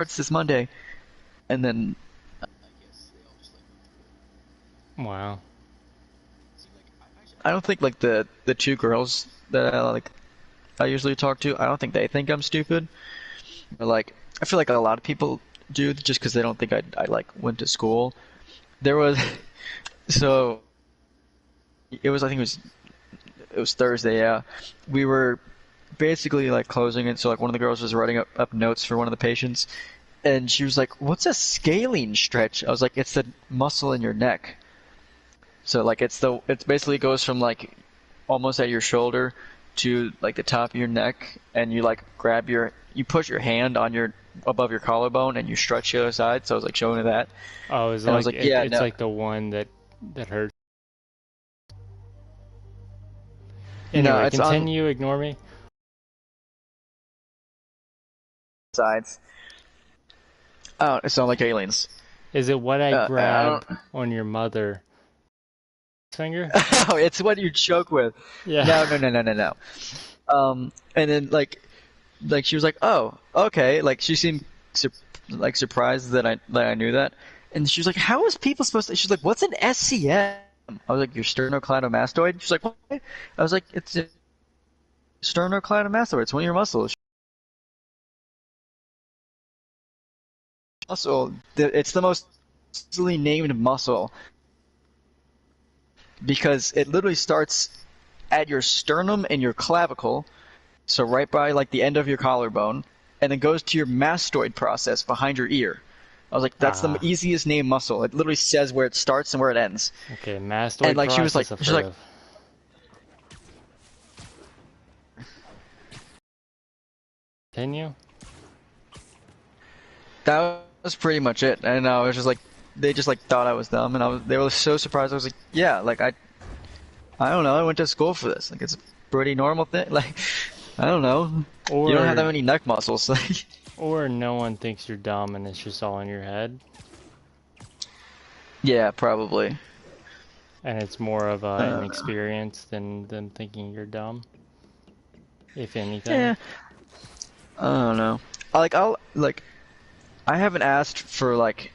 starts this Monday, and then Wow. I don't think like the two girls that I usually talk to, I don't think they think I'm stupid. But like I feel like a lot of people do just because they don't think I like went to school. There was so it was I think it was Thursday, yeah. We were basically like closing it, so like one of the girls was writing up notes for one of the patients, and she was like, "What's a scalene stretch?" I was like, "It's the muscle in your neck." So like it's basically goes from like almost at your shoulder to like the top of your neck, and you like you push your hand on your above your collarbone and you stretch the other side. So I was like showing her that, Oh, is it and I was like like, yeah, it's no like the one that hurts. no, Anyway, it's on continue. Ignore me. sides. Oh, it's not like aliens. Is it what I I grab don't. on your mother finger? Oh, it's what you choke with. Yeah. No, no, no, no, no, no. And then like she was like, "Oh, okay." Like she seemed sur like surprised that I knew that, and she was like, "How is people supposed to?" She's like, "What's an SCM?" I was like, "Your sternocleidomastoid." She's like, "What?" I was like, "It's a sternocleidomastoid. It's one of your muscles." Muscle. It's the most easily named muscle because it literally starts at your sternum and your clavicle, so right by like the end of your collarbone, and then goes to your mastoid process behind your ear. I was like, that's the Ah. easiest named muscle. It literally says where it starts and where it ends. Okay. And Mastoid like she was like, process I've she's heard like, of. Continue. that was pretty much it. And I was just like, they just like thought I was dumb, and they were so surprised. I was like, yeah, like I don't know, I went to school for this. Like it's a pretty normal thing. Like I don't know, you don't have that Or many neck muscles. Like or no one thinks you're dumb and it's just all in your head, yeah, probably. and it's more of an Uh, experience than them thinking you're dumb, if anything. yeah, I don't know. I'll like I haven't asked for like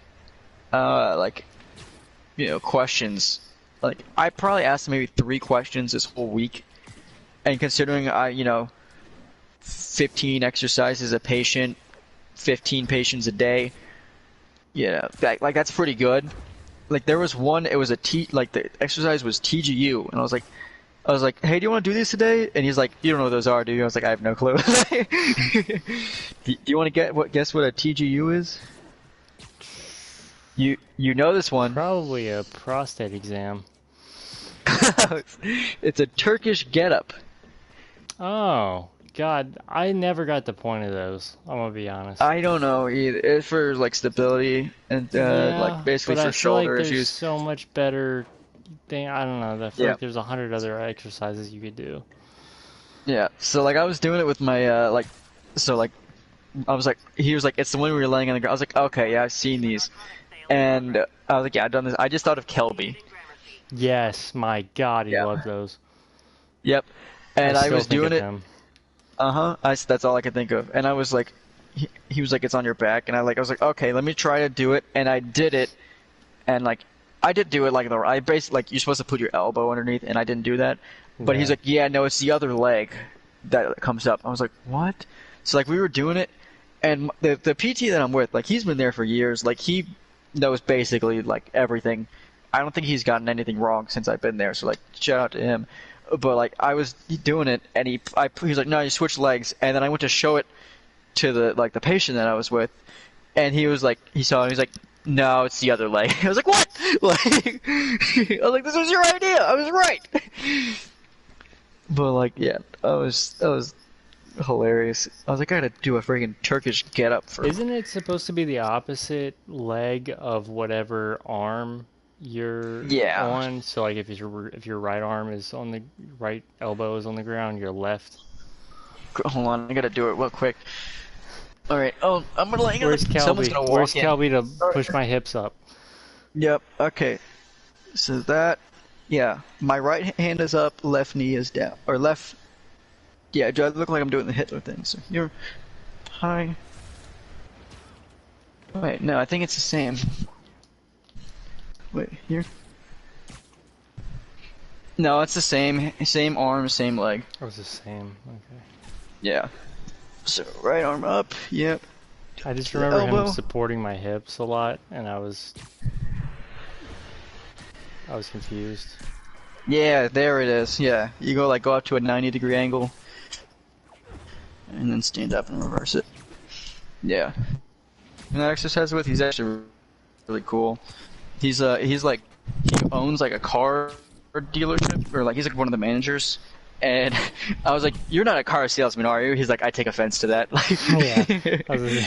questions. Like I probably asked maybe 3 questions this whole week, and considering 15 exercises a patient, 15 patients a day, like that's pretty good. Like there was one, it was like the exercise was TGU, and I was like, hey, do you want to do these today? And he's like, you don't know what those are, do you? I was like, I have no clue. Do you want to guess what a TGU is? You know this one. Probably a prostate exam. It's a Turkish getup. Oh, God, I never got the point of those. I'm gonna be honest. I don't know either. It's for like stability and like Yeah, basically but I for feel like shoulder there's issues. so much better thing. I don't know. I feel Yeah, like there's 100 other exercises you could do. yeah. So like I was doing it with my so like I was like he was like it's the one where you're laying on the ground. I was like okay, yeah, I've seen these, and I was like yeah, I've done this. I just thought of Kelby. Yes, my God, he Yeah. loved those. Yep. I And I still was think doing of it. him. Uh-huh. That's all I could think of. And I was like, he was like, it's on your back, and I was like, okay, let me try to do it, and I did it, and like I did do it like I basically like you're supposed to put your elbow underneath, and I didn't do that. But he's Yeah. like, yeah, no, it's the other leg that comes up. I was like, what? So like we were doing it, and the PT that I'm with, like he's been there for years. Like he knows basically like everything. I don't think he's gotten anything wrong since I've been there. So like shout out to him. But like I was doing it, and he was like, no, you switch legs, and then I went to show it to the patient that I was with, and he was like, he saw it, he's like, no, it's the other leg. I was like, what? Like, I was like, this was your idea. I was right. But like, yeah, that was hilarious. I was like, I gotta do a freaking Turkish get up for. Isn't it supposed to be the opposite leg of whatever arm you're Yeah. on? So like if your right arm is on the right elbow is on the ground, your left. Hold on, I gotta do it real quick. All right. Oh, I'm gonna let you know. Where's Someone's Kelby? gonna Where's walk in. Kelby to All right. push my hips up? Yep. Okay. So that, yeah, my right hand is up, left knee is down, or left. Yeah, do I look like I'm doing the Hitler thing? So you're hi. Wait, no, I think it's the same. Wait, here? No, it's the same arm, same leg. Oh, it's the same. Okay. Yeah. So right arm up, yep. I just The remember him elbow. supporting my hips a lot, and I was confused. Yeah, there it is. Yeah, you go up to a 90-degree angle, and then stand up and reverse it. Yeah. And that exercise with, he's actually really cool. He's like he owns like a car dealership, or like he's like one of the managers. And I was like, "You're not a car salesman, are you?" He's like, "I take offense to that." Yeah.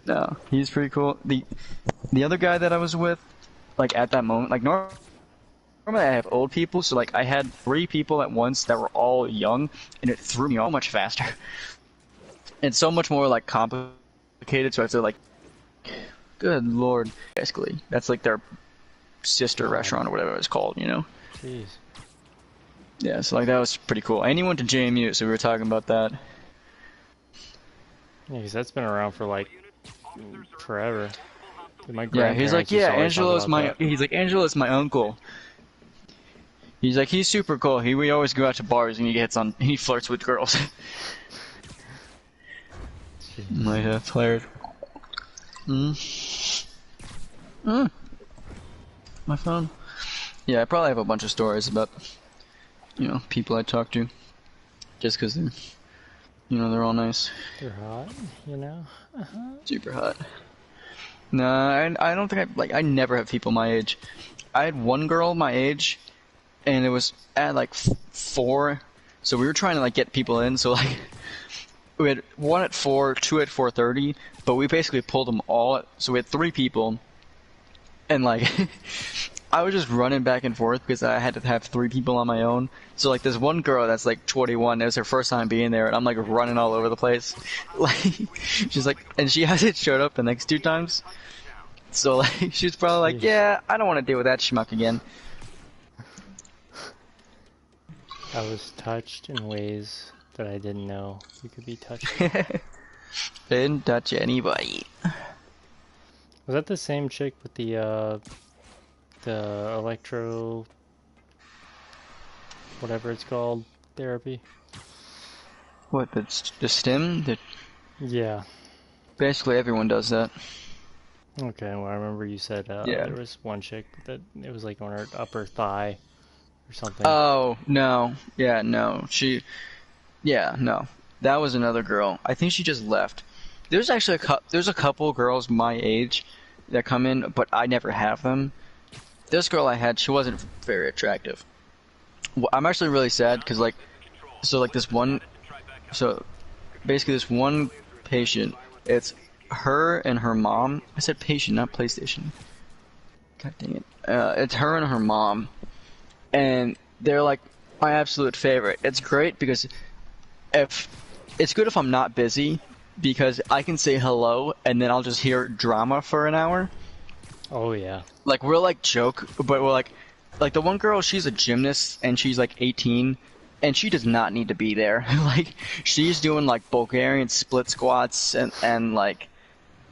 No, he's pretty cool. The other guy that I was with, like at that moment, like normally I have old people, so like I had 3 people at once that were all young, and it threw me off so much faster. And so much more like complicated, so I have to like, good lord, basically that's like their sister restaurant or whatever it's called, you know? Jeez. Yeah, so like that was pretty cool. And he went to JMU, so we were talking about that. Yeah, because that's been around for like forever. My Yeah, he's like, grandparents used yeah, to always talk Angela's about my. that. He's like, Angela's my uncle. He's like, he's super cool. We always go out to bars and he flirts with girls. Jeez. My flirt. Mm. Mm. My phone. Yeah, I probably have a bunch of stories about, people I talk to, just because they're all nice. They're hot, you know? Super hot. No, I don't think I never have people my age. I had one girl my age, and it was at like 4, so we were trying to like get people in. So like we had one at 4, 2 at 4:30, but we basically pulled them all. So we had 3 people, and like I was just running back and forth because I had to have 3 people on my own. So like there's one girl that's like 21. It was her first time being there, and I'm like running all over the place. Like she's like, and she hasn't showed up the next 2 times. So like she's probably like, Jeez. yeah, I don't want to deal with that schmuck again. I was touched in ways that I didn't know you could be touched. Didn't touch anybody. Was that the same chick with the electro, whatever it's called, therapy? What, the stim? Yeah. Basically everyone does that. Okay, well I remember you said Yeah. there was one chick that it was like on her upper thigh or something. Oh, no. Yeah, no. No. That was another girl. I think she just left. There's actually there's a couple girls my age that come in, but I never have them. This girl I had, she wasn't very attractive. I'm actually really sad because so basically this one patient, it's her and her mom. I said patient, not PlayStation. God dang it. It's her and her mom, and they're like my absolute favorite. It's great because it's good if I'm not busy, because I can say hello and then I'll just hear drama for an hour. Oh yeah. Like we'll like joke, but we're like the one girl, she's a gymnast and she's like 18, and she does not need to be there. Like she's doing like Bulgarian split squats and like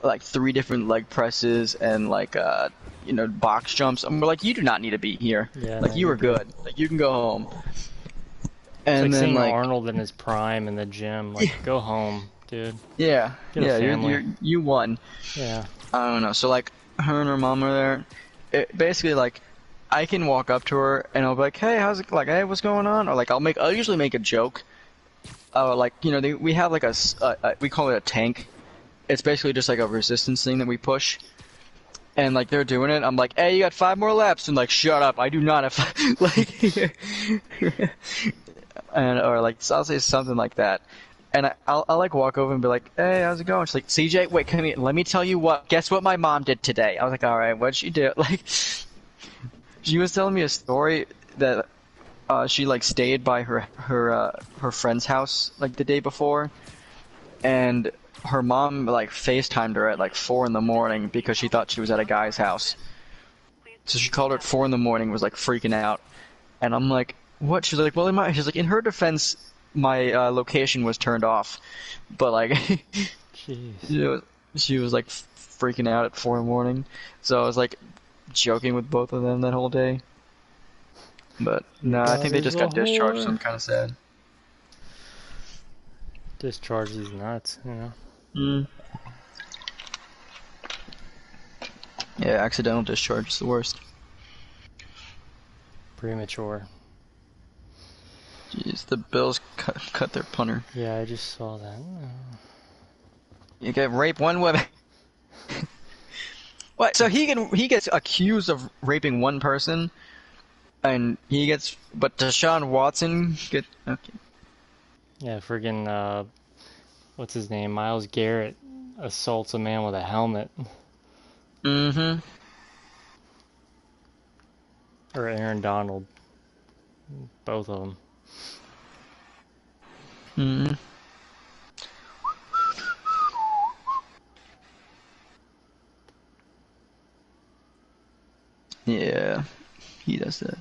3 different leg presses and box jumps. And we're like, you do not need to be here. Yeah, Like no, you you're are good. Like you can go home. It's And like then seeing Arnold in his prime in the gym. Like, go home, dude. yeah, Get a yeah, family. you won. Yeah. I don't know. So like her and her mom are there. Basically like I can walk up to her and I'll be like, hey, how's it? Like, hey, what's going on? Or like I'll usually make a joke. We have like we call it a tank. It's basically just like a resistance thing that we push. And like they're doing it, I'm like, hey, you got 5 more laps, and like, shut up, I do not have like, and or like so I'll say something like that, and I'll like walk over and be like, hey, how's it going? She's like, CJ, wait, come here, let me tell you what. Guess what my mom did today? I was like, all right, what'd she do? Like, she was telling me a story that she like stayed by her friend's house like the day before, and her mom like FaceTimed her at like 4 in the morning because she thought she was at a guy's house. So she called her at 4 in the morning, was like freaking out, and I'm like, what? She's like, well, she's like, in her defense, my location was turned off, but like, Jeez. She was like freaking out at 4 in the morning. So I was like joking with both of them that whole day. But Your no, I think they daughter's just a got discharged, so I'm whore. kind of sad. Discharge these nuts, you know. Mm. Yeah, accidental discharge is the worst. Premature. Jeez, the Bills cut their punter. Yeah, I just saw that. You get raped one woman. What? So he gets accused of raping one person, and but Deshaun Watson get okay. Yeah, friggin' what's his name? Miles Garrett assaults a man with a helmet. Mm-hmm. Or Aaron Donald. Both of them. Mm-hmm. Yeah, he does that.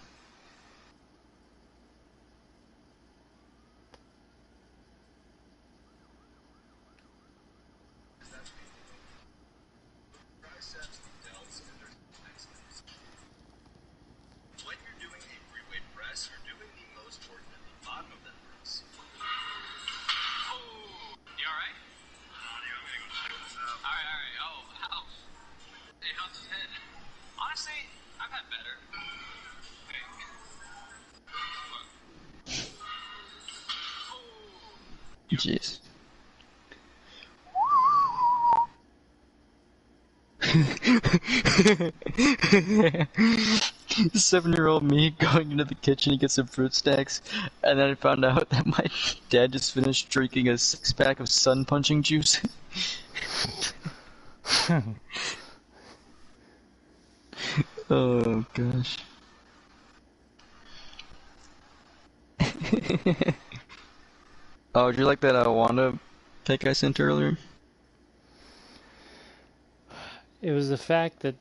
Jeez. Seven-year-old me going into the kitchen to get some fruit snacks, and then I found out that my dad just finished drinking a six-pack of sun punching juice. Oh gosh. Oh, did you like that Wanda pic I sent earlier? It was the fact that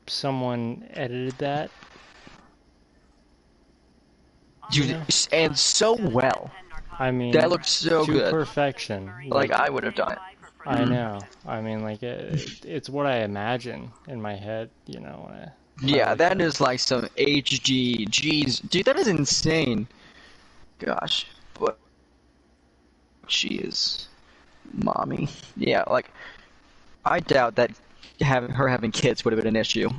someone edited that. You Dude, know? and so well. I That mean, looked so to good. perfection. Like Like, I would have done it. I Mm. know. I mean, like, it's what I imagine in my head, you know, when I Yeah, look that at it. is like some HD. Jeez, dude, that is insane. Gosh, but she is mommy. Yeah, like I doubt that having kids would have been an issue.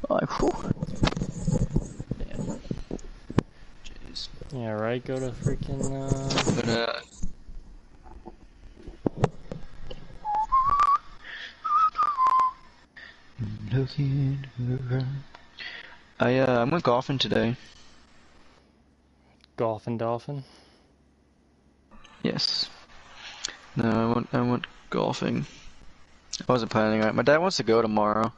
Like, whew. Yeah. Jeez. Yeah, right? Go to freaking, But looking around. I went golfing today. Golfin Dolphin. Yes. No, I went golfing. I wasn't planning on it. My dad wants to go tomorrow,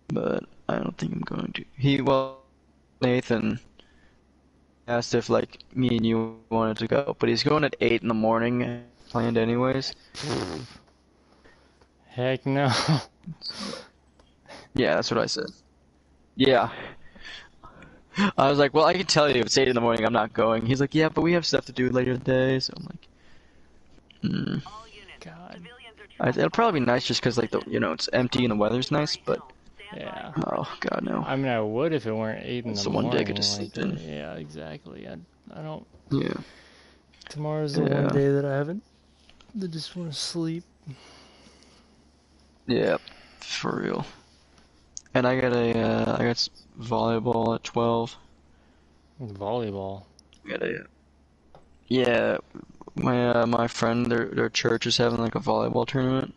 but I don't think I'm going to. Nathan asked if like me and you wanted to go, but he's going at 8 in the morning, planned anyways. Heck no. Yeah, that's what I said. Yeah. I was like, well, I can tell you if it's 8 in the morning, I'm not going. He's like, yeah, but we have stuff to do later in the day, so I'm like, hmm. God. It'll probably be nice just because like it's empty and the weather's nice, but Yeah. oh god no. I mean, I would if it weren't 8 in It's the the one day I get to morning. sleep Like, in. yeah, exactly. I don't. Yeah. Tomorrow's the one Yeah. day that I haven't. I just want to sleep. Yeah. For real. And I got volleyball at 12. Volleyball. I got a Yeah, my friend their church is having like a volleyball tournament.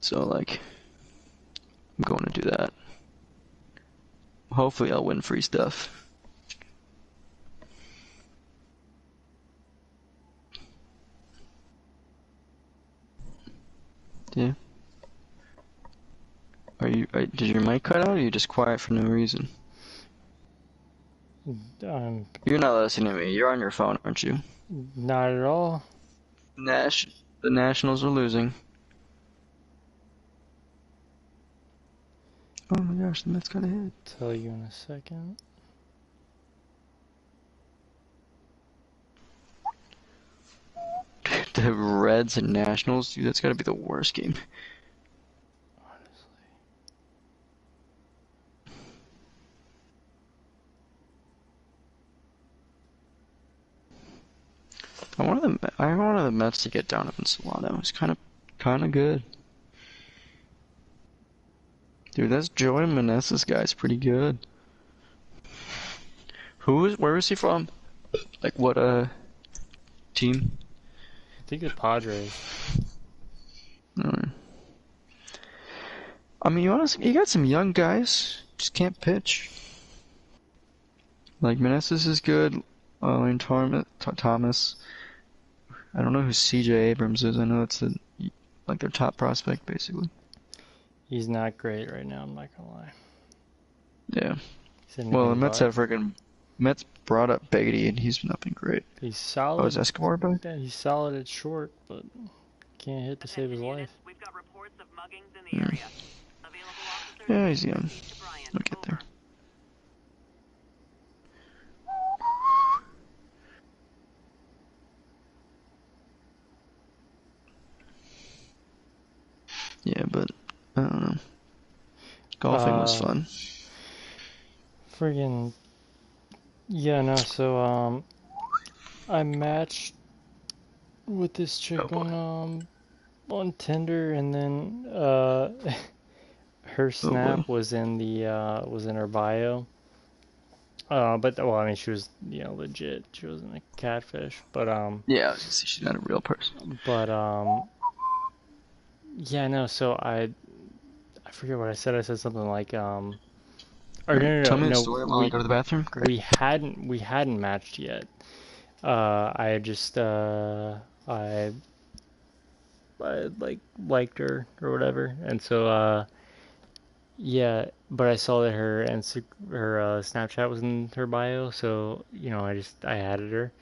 So like I'm going to do that. Hopefully I'll win free stuff. Yeah. Did your mic cut out or are you just quiet for no reason? I'm You're not listening to me. You're on your phone, aren't you? not at all. Nash the Nationals are losing. Oh my gosh, the Mets got a hit. Tell you in a second. The Reds and Nationals, dude, that's got to be the worst game. I wanted the Mets to get Donovan Solano. It's kind of good. Dude, that's Joey Meneses guy's pretty good. Where is he from? Like what team? I think the Padres. Uh, I mean, you got some young guys, just can't pitch. Like Meneses is good. Lane Thomas. I don't know who C.J. Abrams is. I know it's like their top prospect, basically. He's not great right now, I'm not gonna lie. Yeah. He's a Well, the good Mets butt. have freaking Mets brought up Beatty, and he's not been great. He's Oh, is solid. Escobar back? Yeah, he's solid at short, but can't hit to save his life. Hmm. Yeah, he's young. He'll get there. Yeah, but I don't know. Golfing was Uh, fun. friggin' yeah, no. So I matched with this Oh chick boy. on Tinder, and then her Oh boy. snap was in her bio. But well, I mean, she was legit. She wasn't a catfish, Yeah, I was gonna say she's not a real person. but yeah, no. So I forget what I said. I said something like or All right, no, no, tell no, me the no. story while I go to the bathroom. Great. We hadn't matched yet. I had just I like liked her or whatever, and so yeah, but I saw that her Snapchat was in her bio, so I added her,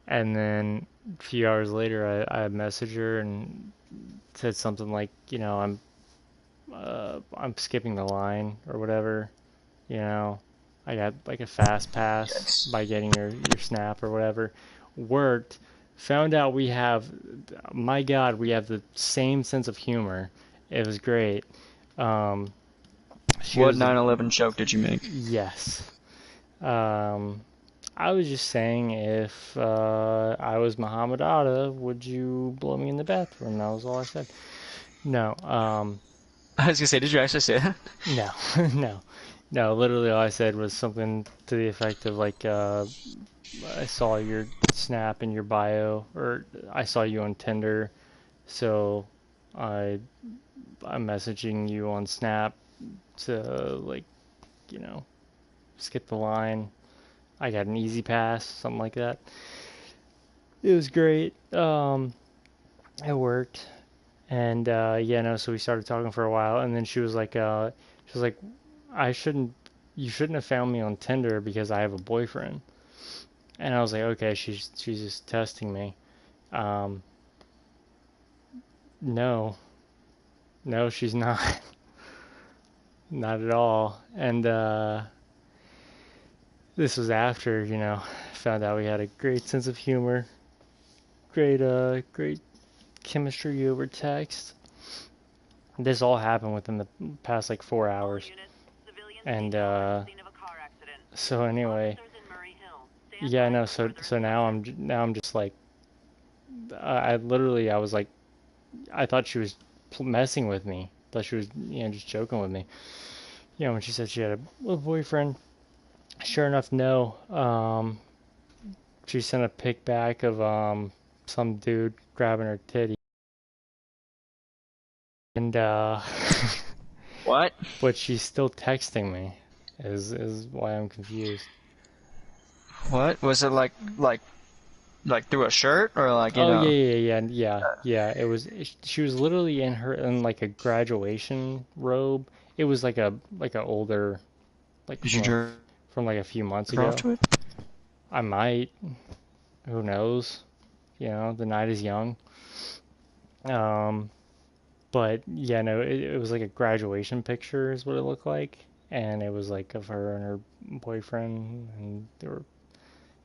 and then a few hours later I messaged her and said something like, I'm skipping the line or whatever, you know, I got like a fast pass Yes. by getting your snap or whatever. Worked. Found out my God, we have the same sense of humor. It was great. Um, she What was 9/11 joke did you make? Yes. Um, I was just saying if I was Muhammad Atta, would you blow me in the bathroom? That was all I said. No, I was gonna say, did you actually say that? no, no, no. Literally, all I said was something to the effect of like, I saw your snap in your bio, or I saw you on Tinder, so I I'm messaging you on Snap to like, you know, skip the line. I got an easy pass, something like that. It was great. It worked, and yeah, no. So we started talking for a while, and then she was like, I shouldn't, you shouldn't have found me on Tinder because I have a boyfriend. And I was like, okay, she's just testing me. Um, no, no, she's not, not at all. And this was after, found out we had a great sense of humor, great chemistry over text. This all happened within the past like 4 hours. And so anyway, yeah, no. So now I'm just like I literally I was like I thought she was messing with me. I thought she was just joking with me. When she said she had a boyfriend. Sure enough, no. She sent a pic back of some dude grabbing her titty, and What? but she's still texting me. Is why I'm confused. What was it like through a shirt or like Oh yeah, yeah. It was she was literally in like a graduation robe. It was like a older like did you jerk from like a few months off ago. to it? I might. Who knows? The night is young. Um, but yeah, no, it was like a graduation picture is what it looked like, and it was like of her and her boyfriend, and they were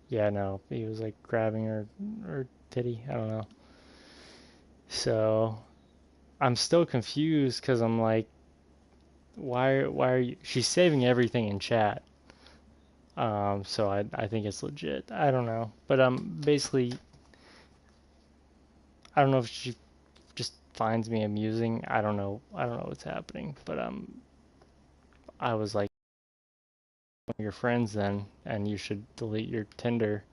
yeah, no, he was like grabbing her titty. I don't know. So I'm still confused because I'm like, why are you? She's saving everything in chat. So I think it's legit. I don't know, but basically I don't know if she just finds me amusing. I don't know what's happening, but I was like, one of your friends then, and you should delete your Tinder,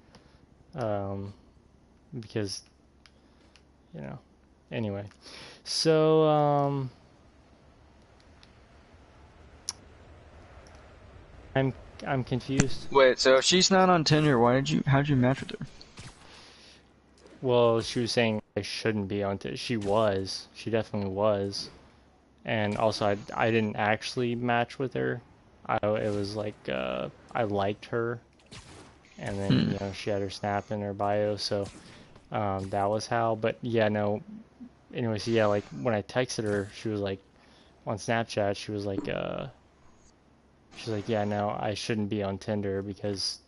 um, because you know. Anyway, so I'm I'm confused. Wait, so if she's not on Tinder, how'd you match with her? Well, she was saying I shouldn't be on Tinder. She was. She definitely was. And also, I didn't actually match with her. It was like I liked her, and then Hmm. she had her snap in her bio, so that was how. But yeah, no. Anyway, so yeah, like when I texted her, she was like on Snapchat, she's like, yeah, no, I shouldn't be on Tinder because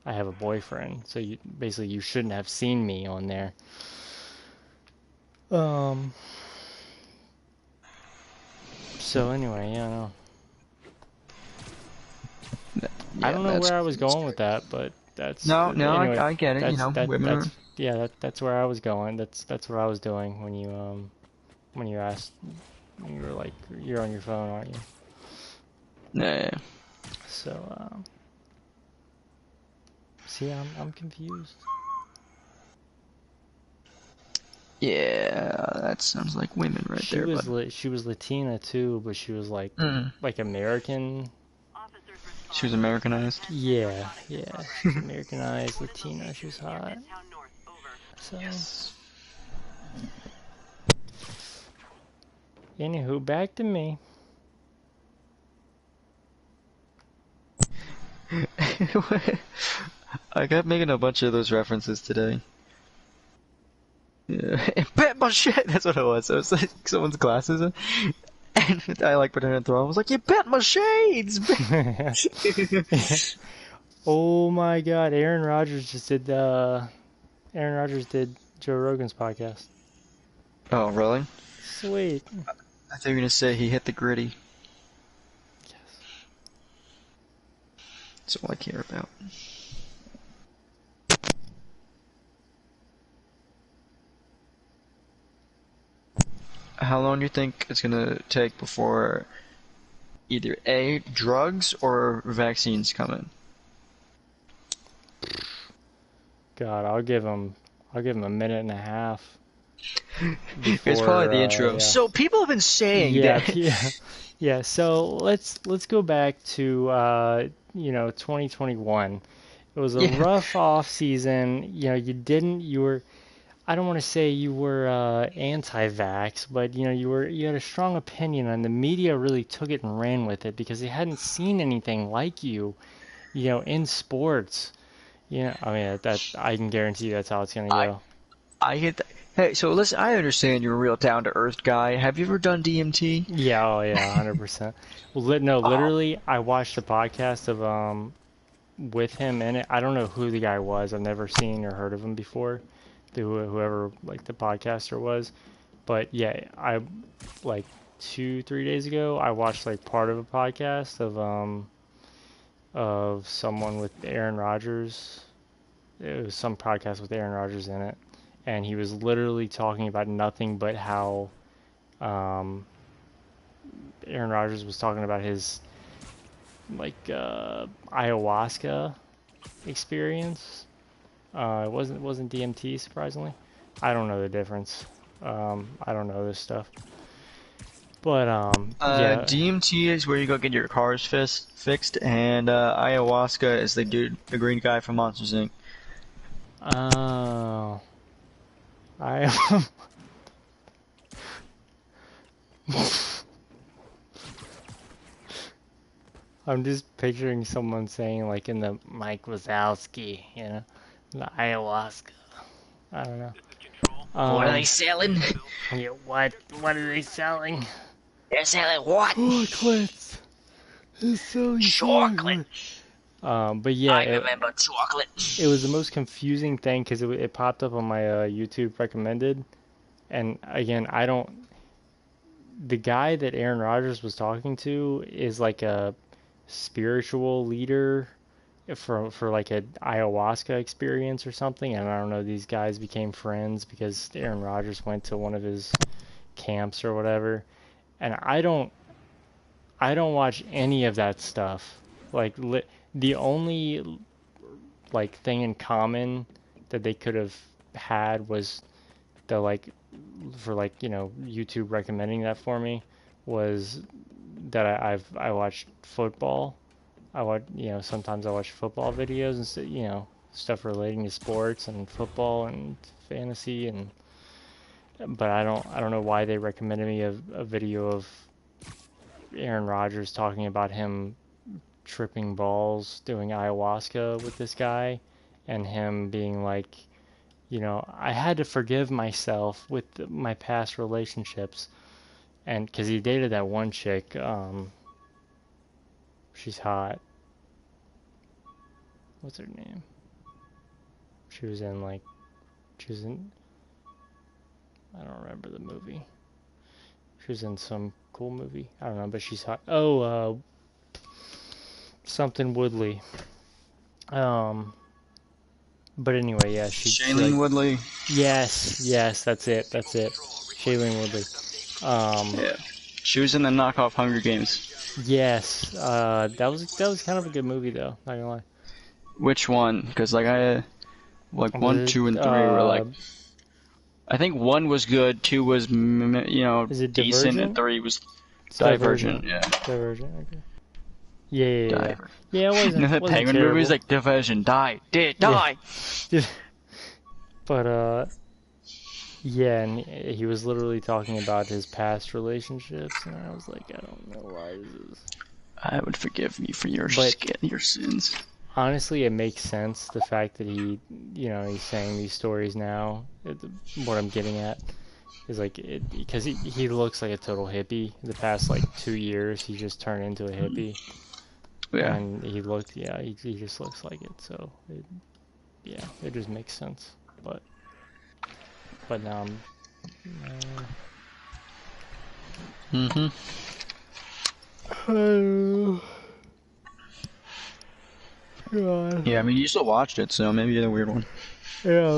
I have a boyfriend. So you shouldn't have seen me on there. Um. So anyway, yeah, no. I Yeah, don't know that's where I was going with strange. that, but No, no, anyway. I get it. You know, women are. That's where I was going. That's what I was doing when you asked when you were like you're on your phone, aren't you? Nah. So see, I'm confused. Yeah, that sounds like women right there, but. She was Latina too, but she was Mm. like American. She was Americanized. Yeah, yeah, she was Americanized Latina. She was hot. So Yes. anywho, back to me. I kept making a bunch of those references today. Yeah. Bet my shit. That's what it was. It was like someone's glasses, and I like pretending to throw. I was like, "You bet my shades." Oh my God, Aaron Rodgers did Joe Rogan's podcast. Oh, really? Sweet. I thought you were gonna say he hit the gritty. Yes. That's all I care about. How long do you think it's gonna take before either A, drugs or vaccines come in? God, I'll give him a minute and a half It's probably before the intro. yeah. So people have been saying Yeah, that. yeah. Yeah, so let's go back to 2021. It was a Yeah, rough off season. You were I don't want to say you were anti-vax, but you had a strong opinion, and the media really took it and ran with it because they hadn't seen anything like in sports. I mean that I can guarantee you that's how it's gonna I go. I hit. Hey, so listen. I understand you're a real down to earth guy. Have you ever done DMT? Yeah, oh yeah, 100%. Well, no, Oh, literally, I watched a podcast of with him in it. I don't know who the guy was. I've never seen or heard of him before. Whoever like the podcaster was. But yeah, I like 3 days ago I watched like part of a podcast of someone with Aaron Rodgers. It was some podcast with Aaron Rodgers in it, and he was literally talking about nothing but how um, Aaron Rodgers was talking about his ayahuasca experience. It wasn't DMT, surprisingly. I don't know the difference. I don't know this stuff. But yeah. DMT is where you go get your cars fixed, and ayahuasca is the green guy from Monsters Inc. Oh, I I'm just picturing someone saying like in the Mike Wazowski, the ayahuasca. I don't know. What are they Um, selling? yeah, what are they selling? They're selling what? Chocolate. They're selling Chocolate. chocolate. But yeah, I remember chocolate. it was the most confusing thing because it popped up on my YouTube recommended, And again, I don't. The guy that Aaron Rodgers was talking to is like a spiritual leader for like a ayahuasca experience or something. And I don't know. These guys became friends because Aaron Rodgers went to one of his camps or whatever. And I don't watch any of that stuff. Like the only like thing in common that they could have had was the like for like YouTube recommending that for me was that I watched football. I watch sometimes I watch football videos and stuff relating to sports and football and fantasy and but I don't know why they recommended me a video of Aaron Rodgers talking about him tripping balls doing ayahuasca with this guy and him being like, I had to forgive myself with my past relationships. And because he dated that one chick, she's hot. What's her name? She was in like, she was in, I don't remember the movie. She was in some cool movie. I don't know, but she's hot. Oh, something Woodley. Um, but anyway, yeah, she like, Shailene Woodley. yes, that's it. Shailene Woodley. Um, Yeah. She was in the knockoff Hunger Games. yes, that was kind of a good movie though. Not gonna lie. Which one? Because like Was one, it two, and three were like. I think one was good, two was is it decent, and Divergent? three was It's Divergent. Divergent. Yeah, Divergent. Okay. Yeah. Divergent. Yeah, it You know wasn't the wasn't Penguin movies terrible. like Divergent, die, did Yeah. die. But yeah, and he was literally talking about his past relationships, and I was like, I don't know why this is. I would forgive you for your But your sins. honestly, it makes sense the fact that he's saying these stories now. What I'm getting at is like because he looks like a total hippie. The past like 2 years, he just turned into a hippie, Yeah. and he just looks like it. So yeah, it just makes sense. But now I'm. Mhm. Oh God. Yeah, I mean you still watched it, so maybe you're the weird one. Yeah,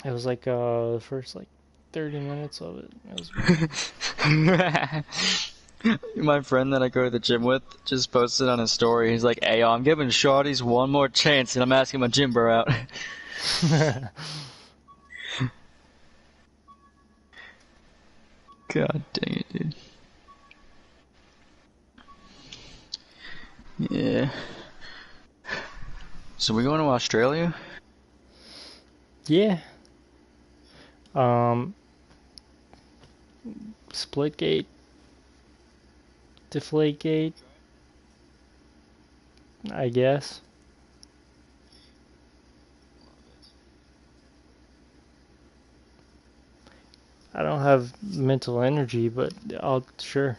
it was like the first like 30 minutes of it. It was weird. My friend that I go to the gym with just posted on his story. He's like, "Hey, yo, I'm giving shorties one more chance, and I'm asking my gym bro out." God dang it, dude. Yeah. So we going to Australia? Yeah. Um, Splitgate, Deflategate, I guess. I don't have mental energy, but I'll sure.